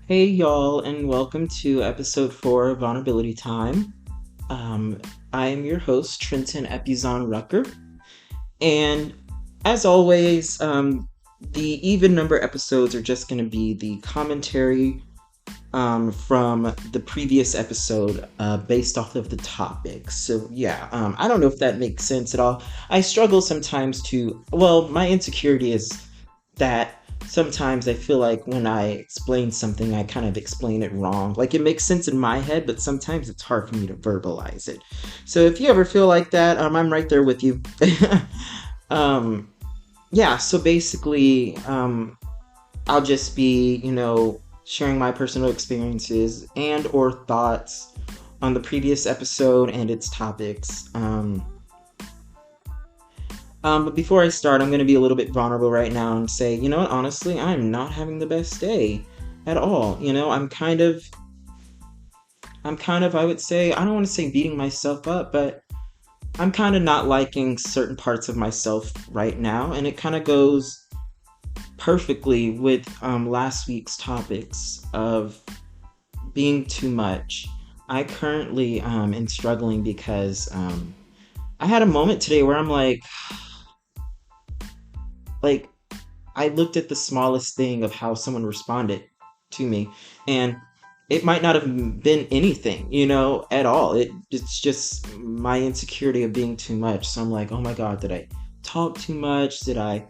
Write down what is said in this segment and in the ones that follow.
Hey, y'all, and welcome to episode 4 of Vulnerability Time. Um, I am your host, Trenton Epizon Rucker, and as always, the even number episodes are just going to be the commentary from the previous episode based off of the topic. So, yeah, I don't know if that makes sense at all. I struggle sometimes my insecurity is that sometimes I feel like when I explain something, I kind of explain it wrong. Like it makes sense in my head, but sometimes it's hard for me to verbalize it. So if you ever feel like that, I'm right there with you. um, yeah, so basically, I'll just be, sharing my personal experiences and or thoughts on the previous episode and its topics. But before I start, I'm going to be a little bit vulnerable right now and say, you know what, honestly, I'm not having the best day at all. I would say, I don't want to say beating myself up, but I'm kind of not liking certain parts of myself right now. And it kind of goes perfectly with last week's topics of being too much. I currently am struggling because I had a moment today where I'm like I looked at the smallest thing of how someone responded to me, and it might not have been anything, at all. It's just my insecurity of being too much. So I'm like, oh my god, did I talk too much? Did I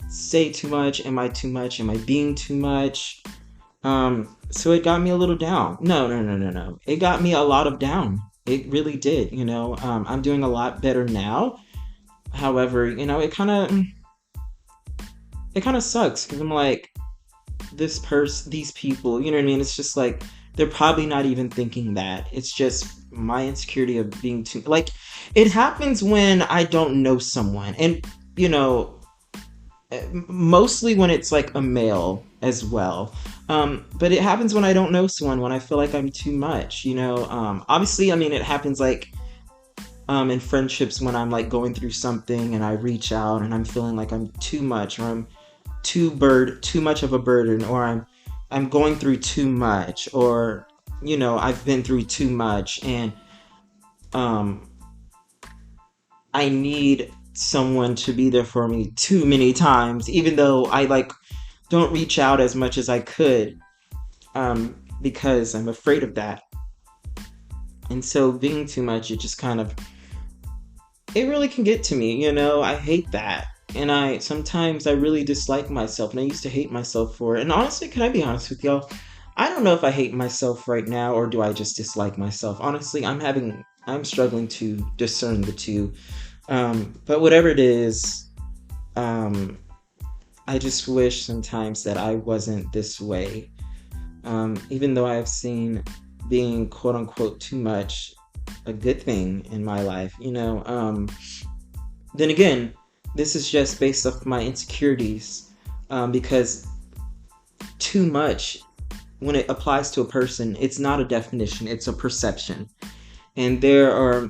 say too much? Am I too much? Am I being too much? So it got me a little down. No, no, no, no, no. It got me a lot of down. It really did. I'm doing a lot better now. However, it kind of sucks because I'm like, these people, you know what I mean? It's just like they're probably not even thinking that. It's just my insecurity of being too like it happens when I don't know someone, and you know, mostly when it's like a male as well. But it happens when I don't know someone, when I feel like I'm too much. Obviously, I mean, it happens like in friendships when I'm like going through something and I reach out and I'm feeling like I'm too much, or I'm too much of a burden, or I'm going through too much, or I've been through too much, and um I need someone to be there for me too many times, even though I like don't reach out as much as I could, because I'm afraid of that. And so being too much, it really can get to me. I hate that. And I sometimes I really dislike myself, and I used to hate myself for it. And honestly, can I be honest with y'all? I don't know if I hate myself right now or do I just dislike myself. Honestly, I'm struggling to discern the two. But whatever it is, um, I just wish sometimes that I wasn't this way. Even though I've seen being quote unquote too much a good thing in my life, then again, this is just based off my insecurities, because too much, when it applies to a person, it's not a definition, it's a perception. And there are,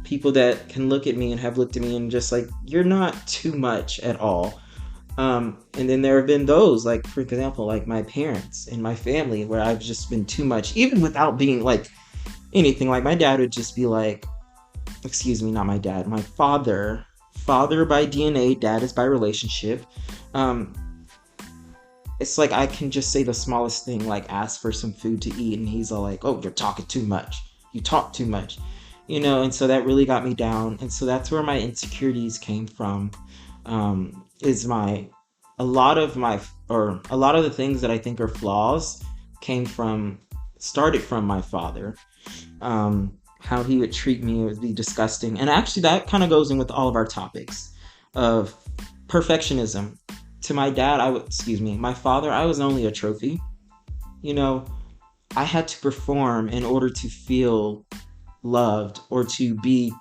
people that can look at me and have looked at me and just like, you're not too much at all. And then there have been those, like, for example, like my parents and my family, where I've just been too much, even without being like anything. Like my dad would just be like, excuse me, not my dad, my father by DNA, dad is by relationship. Um, it's like I can just say the smallest thing, like ask for some food to eat, and he's all like, "Oh, you're talking too much. You talk too much," And so that really got me down, and so that's where my insecurities came from. Is my a lot of my or a lot of the things that I think are flaws came from started from my father. How he would treat me would be disgusting, and actually that kind of goes in with all of our topics of perfectionism. To my dad, my father, I was only a trophy. You know, I had to perform in order to feel loved or to be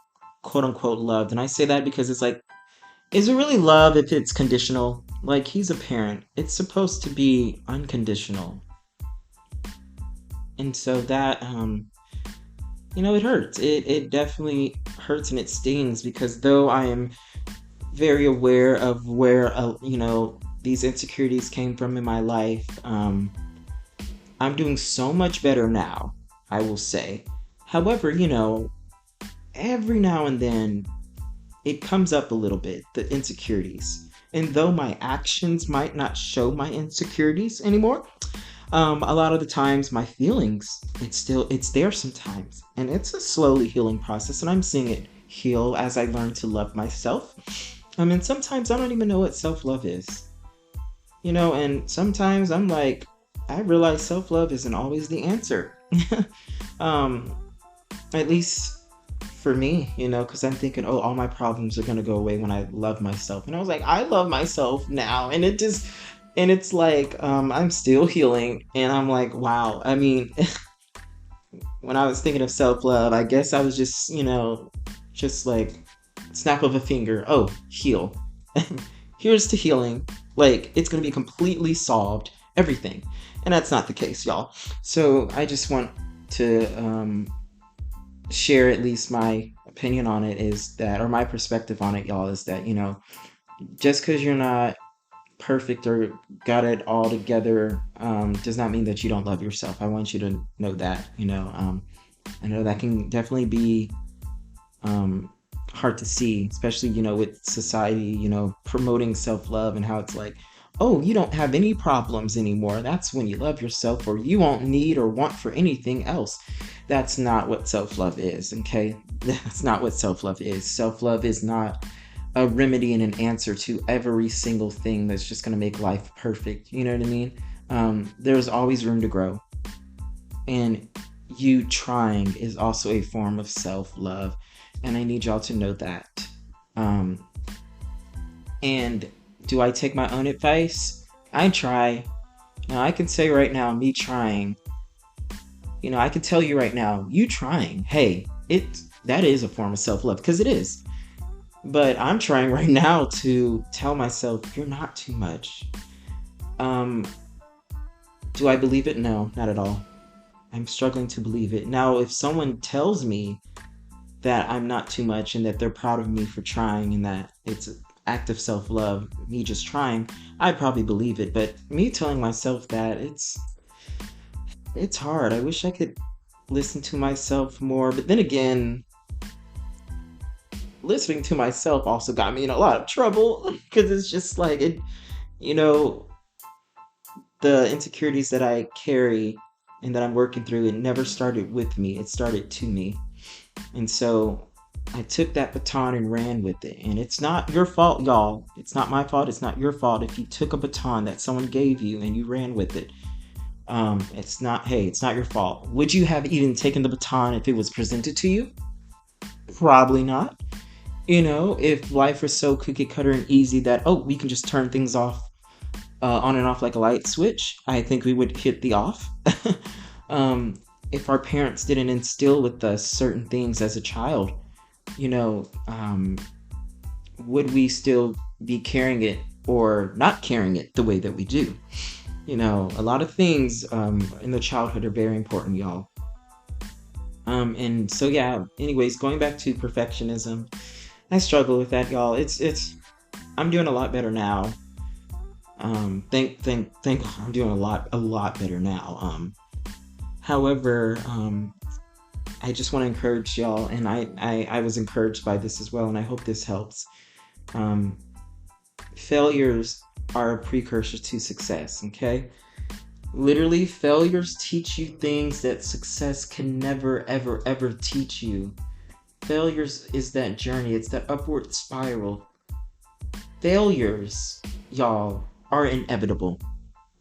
quote unquote loved. And I say that because it's like, is it really love if it's conditional? Like, he's a parent, it's supposed to be unconditional. And so that, it hurts. It definitely hurts and it stings because though I am very aware of where, these insecurities came from in my life, I'm doing so much better now, I will say. However, every now and then it comes up a little bit, the insecurities. And though my actions might not show my insecurities anymore, a lot of the times my feelings, it's there sometimes. And it's a slowly healing process, and I'm seeing it heal as I learn to love myself. I mean, sometimes I don't even know what self-love is. And sometimes I'm like, I realize self-love isn't always the answer. um, at least for me, because I'm thinking, oh, all my problems are gonna go away when I love myself. And I was like, I love myself now, and it's like, I'm still healing, and I'm like, wow. I mean, when I was thinking of self love, I guess I was just, just like snap of a finger. Oh, heal. Here's to healing. Like it's gonna be completely solved, everything, and that's not the case, y'all. So I just want to share at least my opinion on it is that, or my perspective on it, y'all, is that just because you're not perfect or got it all together does not mean that you don't love yourself. I want you to know that. I know that can definitely be um, hard to see, especially with society, promoting self love and how it's like, oh, you don't have any problems anymore. That's when you love yourself, or you won't need or want for anything else. That's not what self love is, okay? That's not what self love is. Self love is not a remedy and an answer to every single thing that's just going to make life perfect. You know what I mean? There's always room to grow. And you trying is also a form of self love. And I need y'all to know that. Um, and do I take my own advice? I try. Now, I can say right now, me trying, I can tell you right now, you trying, hey, that is a form of self love, because it is. But I'm trying right now to tell myself, you're not too much. Um, do I believe it? No, not at all. I'm struggling to believe it. Now, if someone tells me that I'm not too much and that they're proud of me for trying and that it's an act of self love, me just trying, I'd probably believe it. But me telling myself that, it's hard. I wish I could listen to myself more. But then again, listening to myself also got me in a lot of trouble because it's just like you know, the insecurities that I carry and that I'm working through, it never started with me, it started to me. And so I took that baton and ran with it. And it's not your fault, y'all. It's not my fault. It's not your fault if you took a baton that someone gave you and you ran with it. It's not, hey, it's not your fault. Would you have even taken the baton if it was presented to you? Probably not. If life was so cookie cutter and easy that, oh, we can just turn things off, on and off like a light switch, I think we would hit the off. um, if our parents didn't instill with us certain things as a child, you know, um, would we still be carrying it or not carrying it the way that we do? A lot of things in the childhood are very important, y'all. And so yeah. Anyways, going back to perfectionism, I struggle with that, y'all. It's. I'm doing a lot better now. Think I'm doing a lot better now. However, I just want to encourage y'all, and I was encouraged by this as well, and I hope this helps. Um, Failures are a precursor to success, okay? Literally, failures teach you things that success can never, ever, ever teach you. Failures is that journey, it's that upward spiral. Failures, y'all, are inevitable.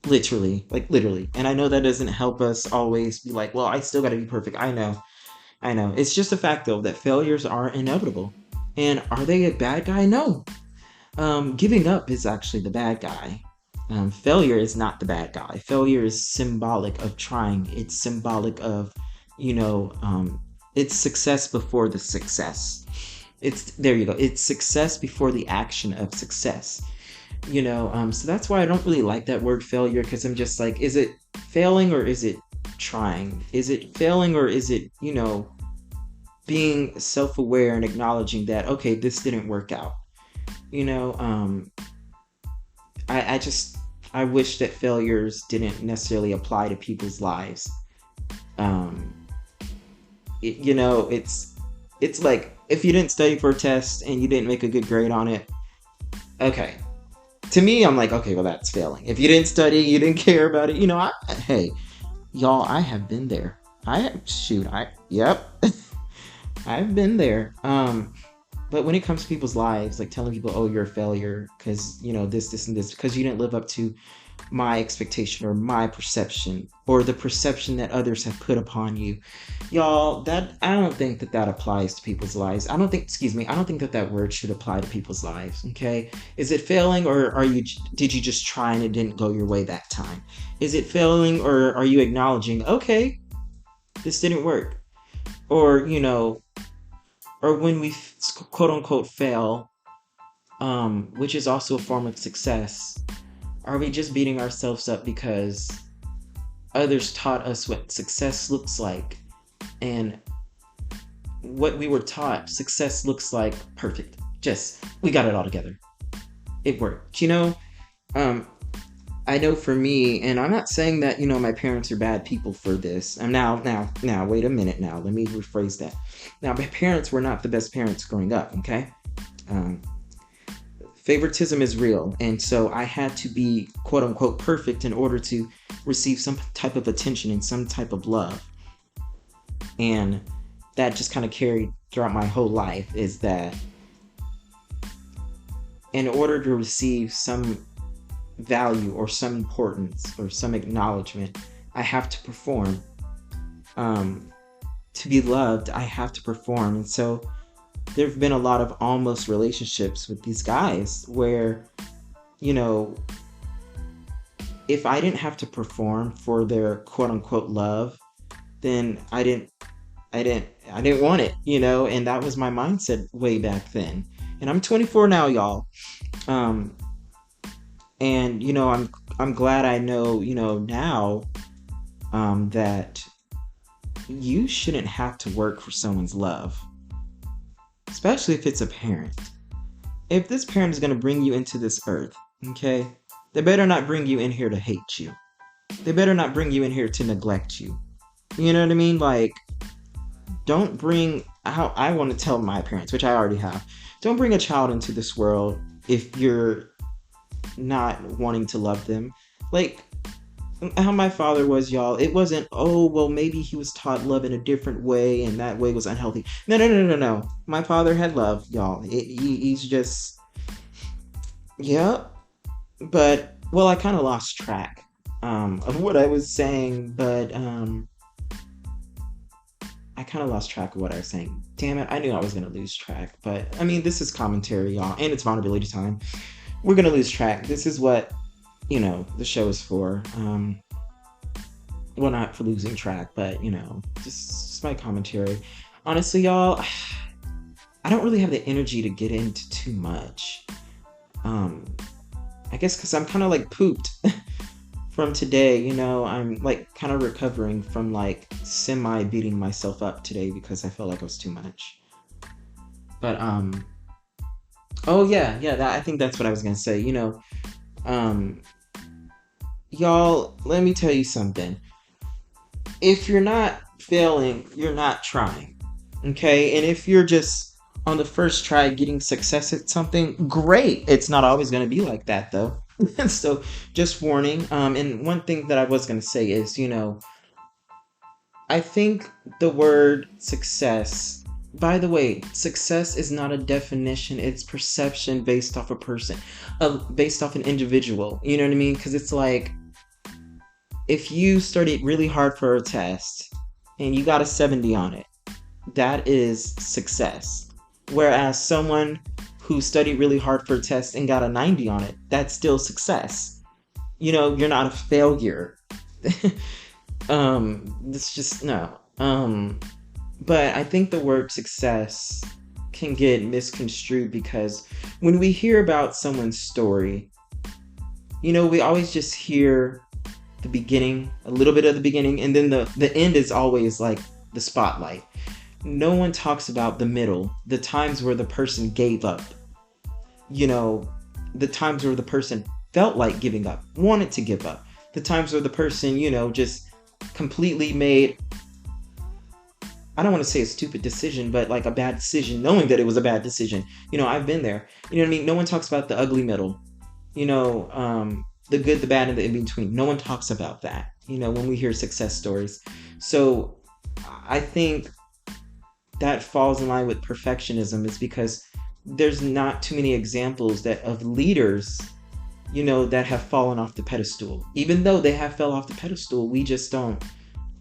Literally, like literally. And I know that doesn't help us always be like, well, I still gotta be perfect. I know. It's just a fact though that failures are inevitable. And are they a bad guy? No. Giving up is actually the bad guy. Failure is not the bad guy. Failure is symbolic of trying. It's symbolic of, you know, it's success before the success. It's there you go. It's success before the action of success. So that's why I don't really like that word failure, because I'm just like, is it failing or is it trying? Is it failing or is it, being self-aware and acknowledging that, okay, this didn't work out? You know, I just I wish that failures didn't necessarily apply to people's lives. Um, it's like if you didn't study for a test and you didn't make a good grade on it, okay. To me, I'm like, okay, well, that's failing. If you didn't study, you didn't care about it, hey, y'all, I have been there. Yep, I've been there. But when it comes to people's lives, like telling people, oh, you're a failure because, this, and this, because you didn't live up to my expectation or my perception or the perception that others have put upon you, y'all, that I don't think that that applies to people's lives. I don't think that that word should apply to people's lives. Okay, is it failing, or did you just try and it didn't go your way that time? Is it failing, or are you acknowledging, okay, this didn't work, or or when we quote unquote fail, which is also a form of success, are we just beating ourselves up because others taught us what success looks like? And what we were taught, success looks like perfect. Just, we got it all together. It worked. Um, I know for me, and I'm not saying that, my parents are bad people for this. And now, wait a minute now. Let me rephrase that. Now, my parents were not the best parents growing up, okay? Um, Favoritism is real, and so I had to be quote unquote perfect in order to receive some type of attention and some type of love. And that just kind of carried throughout my whole life, is that in order to receive some value or some importance or some acknowledgement, I have to perform. Um, to be loved, I have to perform. And so there have been a lot of almost relationships with these guys where, you know, if I didn't have to perform for their quote unquote love, then I didn't want it, and that was my mindset way back then. And I'm 24 now, y'all. Um, and I'm glad I know, now, that you shouldn't have to work for someone's love, especially if it's a parent. If this parent is going to bring you into this earth, okay, they better not bring you in here to hate you. They better not bring you in here to neglect you. You know what I mean? Like, don't bring out, I want to tell my parents, which I already have, don't bring a child into this world if you're not wanting to love them. Like, how my father was, y'all, it wasn't, oh, well, maybe he was taught love in a different way and that way was unhealthy. No, no, no, no, no. My father had love, y'all. He's just, yeah. But, well, I kind of lost track of what I was saying, but I kind of lost track of what I was saying. Damn it, I knew I was going to lose track. But, I mean, this is commentary, y'all, and it's vulnerability time. We're going to lose track. This is what, the show is for. Well, not for losing track, but, just my commentary. Honestly, y'all, I don't really have the energy to get into too much. I guess because I'm kind of like pooped from today, I'm like kind of recovering from like semi beating myself up today because I felt like I was too much. But oh yeah, I think that's what I was gonna say. Um, y'all, let me tell you something. If you're not failing, you're not trying. Okay, and if you're just on the first try getting success at something, great. It's not always gonna be like that though. So just warning. And one thing that I was gonna say is, I think the word success, by the way, success is not a definition, it's perception based off a person, based off an individual. You know what I mean? Because it's like, if you studied really hard for a test and you got a 70 on it, that is success. Whereas someone who studied really hard for a test and got a 90 on it, that's still success. You're not a failure. It's just no. But I think the word success can get misconstrued because when we hear about someone's story, we always just hear the beginning, a little bit of the beginning, and then the end is always like the spotlight. No one talks about the middle, the times where the person gave up, the times where the person felt like giving up, wanted to give up. The times where the person, just completely made, I don't want to say a stupid decision, but like a bad decision, knowing that it was a bad decision. I've been there. You know what I mean? No one talks about the ugly middle, the good, the bad, and the in between. No one talks about that, when we hear success stories. So I think that falls in line with perfectionism, is because there's not too many examples that of leaders, that have fallen off the pedestal. Even though they have fell off the pedestal, we just don't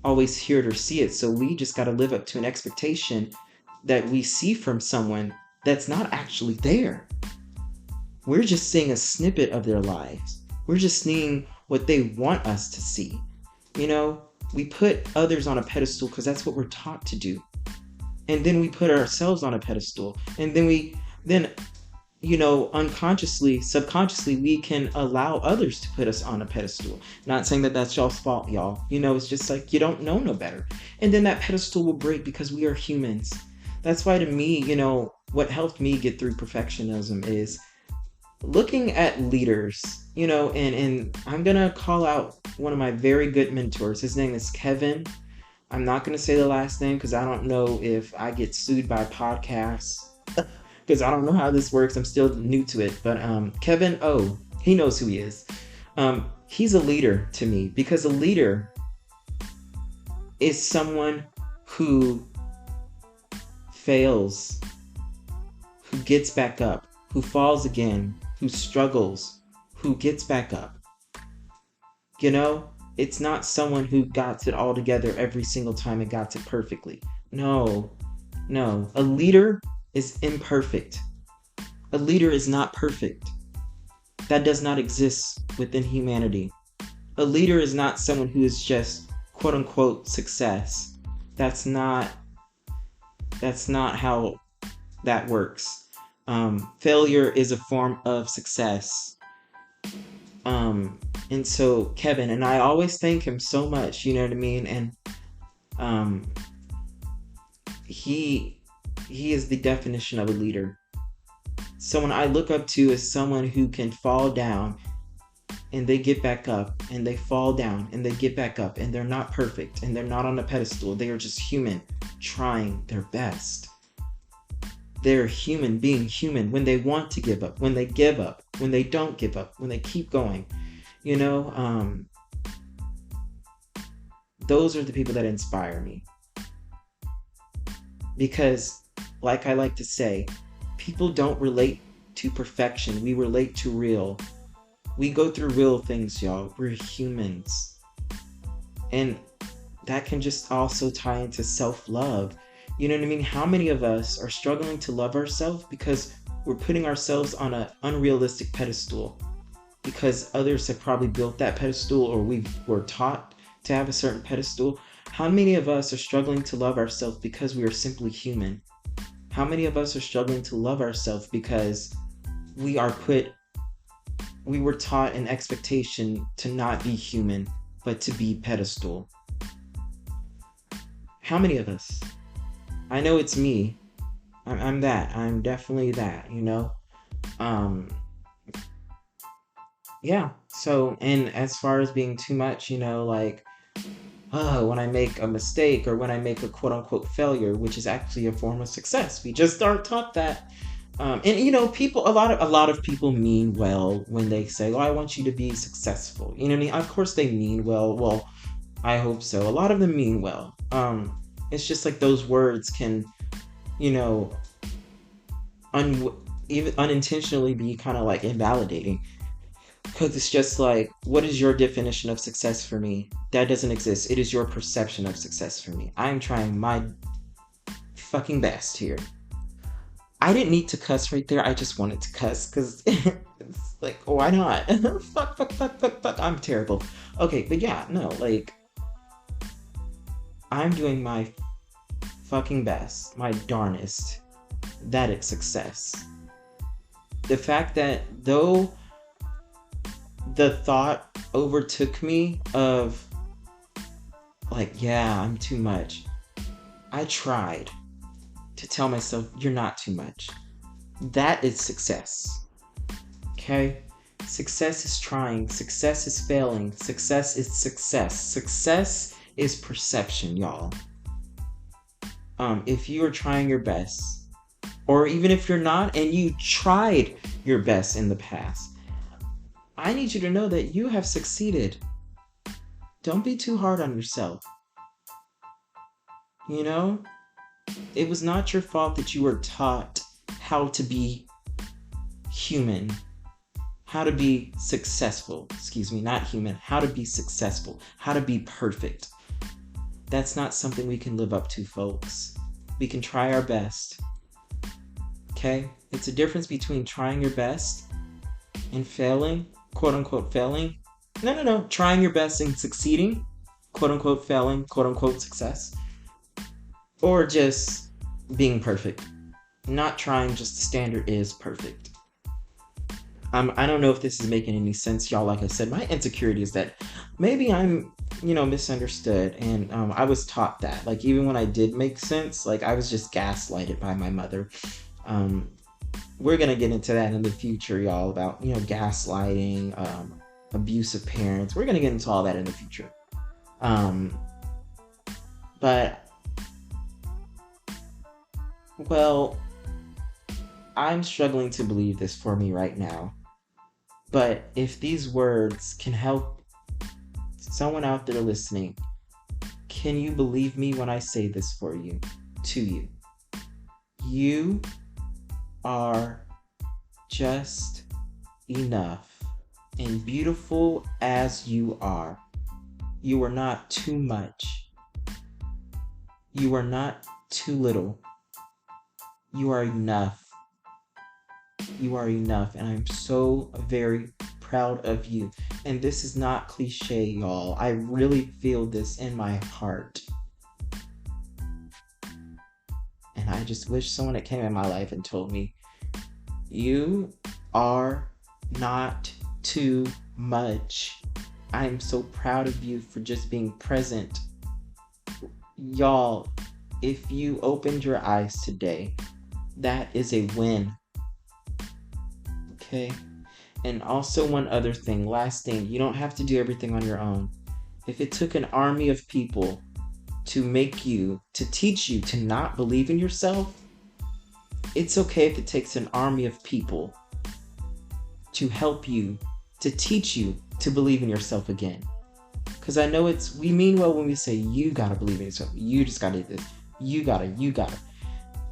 always hear it or see it. So we just got to live up to an expectation that we see from someone that's not actually there. We're just seeing a snippet of their lives. We're just seeing what they want us to see. We put others on a pedestal because that's what we're taught to do. And then we put ourselves on a pedestal. And then unconsciously, subconsciously, we can allow others to put us on a pedestal. Not saying that that's y'all's fault, y'all. It's just like you don't know no better. And then that pedestal will break because we are humans. That's why, to me, what helped me get through perfectionism is looking at leaders, and I'm going to call out one of my very good mentors. His name is Kevin. I'm not going to say the last name because I don't know if I get sued by podcasts. Because I don't know how this works. I'm still new to it. But Kevin O, he knows who he is. He's a leader to me, because a leader is someone who fails, who gets back up, who falls again, who struggles, who gets back up. It's not someone who got it all together every single time and got it perfectly. No. A leader is imperfect. A leader is not perfect. That does not exist within humanity. A leader is not someone who is just quote unquote success. That's not how that works. Failure is a form of success. And so Kevin, and I always thank him so much, you know what I mean? And he is the definition of a leader. Someone I look up to is someone who can fall down and they get back up, and they fall down and they get back up, and they're not perfect and they're not on a pedestal. They are just human, trying their best. They're human being human when they want to give up, when they give up, when they don't give up, when they keep going. Those are the people that inspire me. Because, like I like to say, people don't relate to perfection. We relate to real. We go through real things, y'all. We're humans. And that can just also tie into self-love. You know what I mean? How many of us are struggling to love ourselves because we're putting ourselves on an unrealistic pedestal? Because others have probably built that pedestal, or we were taught to have a certain pedestal. How many of us are struggling to love ourselves because we are simply human? How many of us are struggling to love ourselves because we were taught an expectation to not be human, but to be pedestal? How many of us? I know it's me. I'm that. I'm definitely that, Yeah. So, and as far as being too much, when I make a mistake or when I make a quote unquote failure, which is actually a form of success. We just aren't taught that. People, a lot of people mean well when they say, "Oh, I want you to be successful." You know what I mean? Of course they mean well. Well, I hope so. A lot of them mean well. It's just like those words can, even unintentionally be kind of like invalidating. Because it's just like, what is your definition of success for me? That doesn't exist. It is your perception of success for me. I'm trying my fucking best here. I didn't need to cuss right there. I just wanted to cuss because it's like, why not? fuck. I'm terrible. Okay, but yeah, no, like, I'm doing my fucking best, my darnest. That is success. The fact that though the thought overtook me of like, yeah, I'm too much, I tried to tell myself, you're not too much. That is success. Okay? Success is trying. Success is failing. Success is success. Success is perception, y'all. If you are trying your best, or even if you're not and you tried your best in the past, I need you to know that you have succeeded. Don't be too hard on yourself. You know, it was not your fault that you were taught how to be human, how to be successful. Excuse me, not human, how to be successful, how to be perfect. That's not something we can live up to, folks. We can try our best. Okay? It's a difference between trying your best and failing, quote unquote failing. No. Trying your best and succeeding, quote unquote failing, quote unquote success. Or just being perfect. Not trying, just the standard is perfect. I don't know if this is making any sense, y'all. Like I said, my insecurity is that maybe I'm, misunderstood. And I was taught that. Like, even when I did make sense, like, I was just gaslighted by my mother. We're going to get into that in the future, y'all, about, gaslighting, abusive parents. We're going to get into all that in the future. But, well, I'm struggling to believe this for me right now. But if these words can help someone out there listening, can you believe me when I say this to you? You are just enough, and beautiful as you are. You are not too much. You are not too little. You are enough. You are enough, and I'm so very proud of you. And this is not cliche, y'all. I really feel this in my heart. And I just wish someone that came in my life and told me, you are not too much. I'm so proud of you for just being present. Y'all, if you opened your eyes today, that is a win. Okay? And also one other thing, last thing, you don't have to do everything on your own. If it took an army of people to teach you to not believe in yourself, it's okay if it takes an army of people to help you, to teach you to believe in yourself again. Because I know we mean well when we say, you gotta believe in yourself. You just gotta do this. You gotta.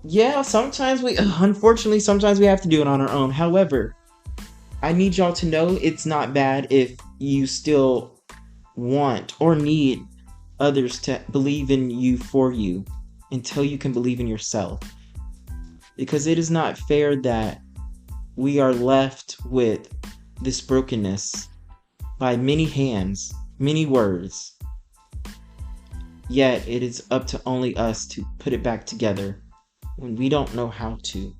Yeah, unfortunately, sometimes we have to do it on our own. However, I need y'all to know it's not bad if you still want or need others to believe in you for you until you can believe in yourself. Because it is not fair that we are left with this brokenness by many hands, many words. Yet it is up to only us to put it back together when we don't know how to.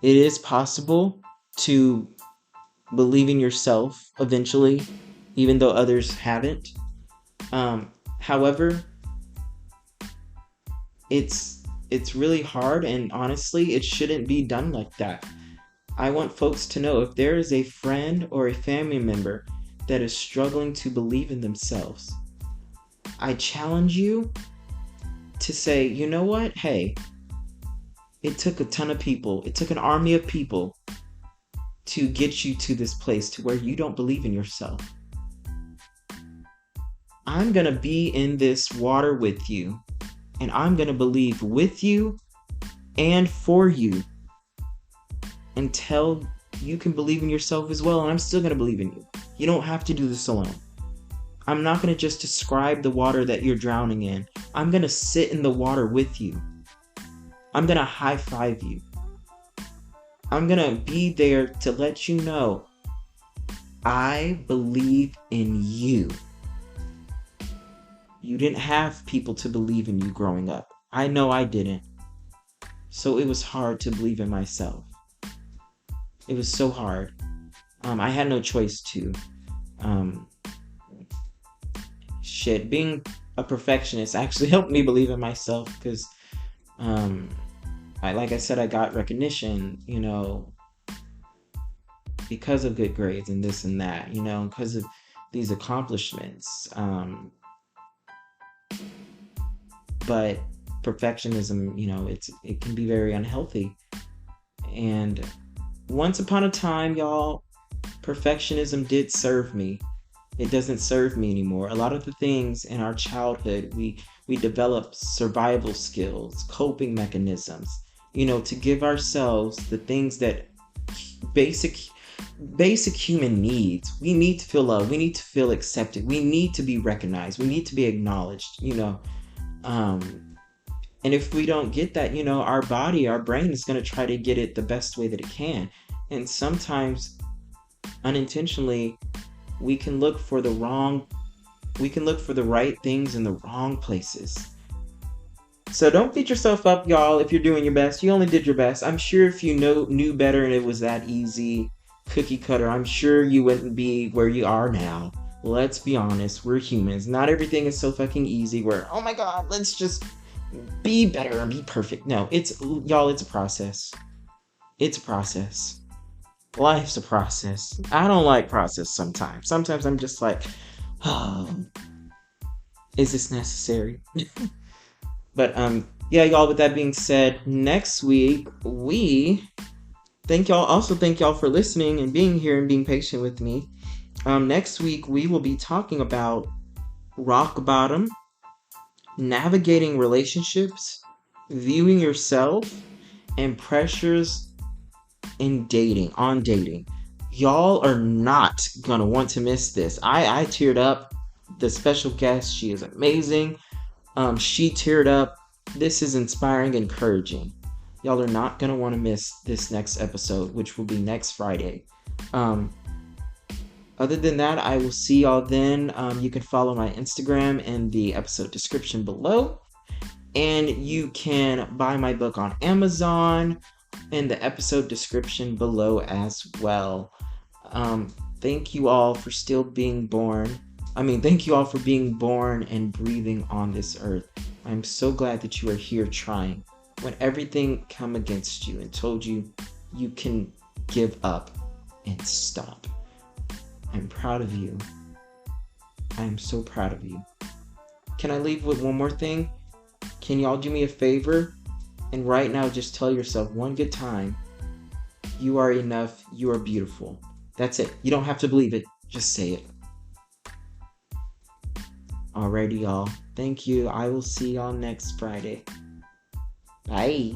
It is possible to believe in yourself eventually, even though others haven't. However, it's really hard, and honestly, it shouldn't be done like that. I want folks to know, if there is a friend or a family member that is struggling to believe in themselves, I challenge you to say, you know what? Hey, it took a ton of people. It took an army of people to get you to this place to where you don't believe in yourself. I'm going to be in this water with you, and I'm going to believe with you and for you until you can believe in yourself as well. And I'm still going to believe in you. You don't have to do this alone. I'm not going to just describe the water that you're drowning in. I'm going to sit in the water with you. I'm going to high five you. I'm going to be there to let you know I believe in you. You didn't have people to believe in you growing up. I know I didn't. So it was hard to believe in myself. It was so hard. I had no choice to. Being a perfectionist actually helped me believe in myself, because like I said, I got recognition, because of good grades and this and that, because of these accomplishments. But perfectionism, it can be very unhealthy. And once upon a time, y'all, perfectionism did serve me. It doesn't serve me anymore. A lot of the things in our childhood, we develop survival skills, coping mechanisms, to give ourselves the things that basic basic human needs. We need to feel love. We need to feel accepted. We need to be recognized. We need to be acknowledged, Um, and if we don't get that, our body, our brain is going to try to get it the best way that it can. And sometimes unintentionally, we can look for the wrong, we can look for the right things in the wrong places. So don't beat yourself up, y'all, if you're doing your best. You only did your best. I'm sure if you knew better and it was that easy, cookie cutter, I'm sure you wouldn't be where you are now. Let's be honest, we're humans. Not everything is so fucking easy where, oh my god, let's just be better and be perfect. No, it's a process. It's a process. Life's a process. I don't like process sometimes. Sometimes I'm just like, oh, is this necessary? But yeah, y'all, with that being said, next week we thank y'all for listening and being here and being patient with me. Next week we will be talking about rock bottom, navigating relationships, viewing yourself, and pressures on dating. Y'all are not gonna want to miss this. I teared up. The special guest, she is amazing. She teared up. This is inspiring, encouraging. Y'all are not gonna want to miss this next episode, which will be next Friday. Um, Other than that, I will see y'all then. You can follow my Instagram in the episode description below. And you can buy my book on Amazon in the episode description below as well. Thank you all for still being born. Thank you all for being born and breathing on this earth. I'm so glad that you are here trying. When everything come against you and told you you can give up and stop. I'm proud of you. I am so proud of you. Can I leave with one more thing? Can y'all do me a favor? And right now, just tell yourself one good time, you are enough, you are beautiful. That's it. You don't have to believe it. Just say it. Alrighty, y'all. Thank you. I will see y'all next Friday. Bye.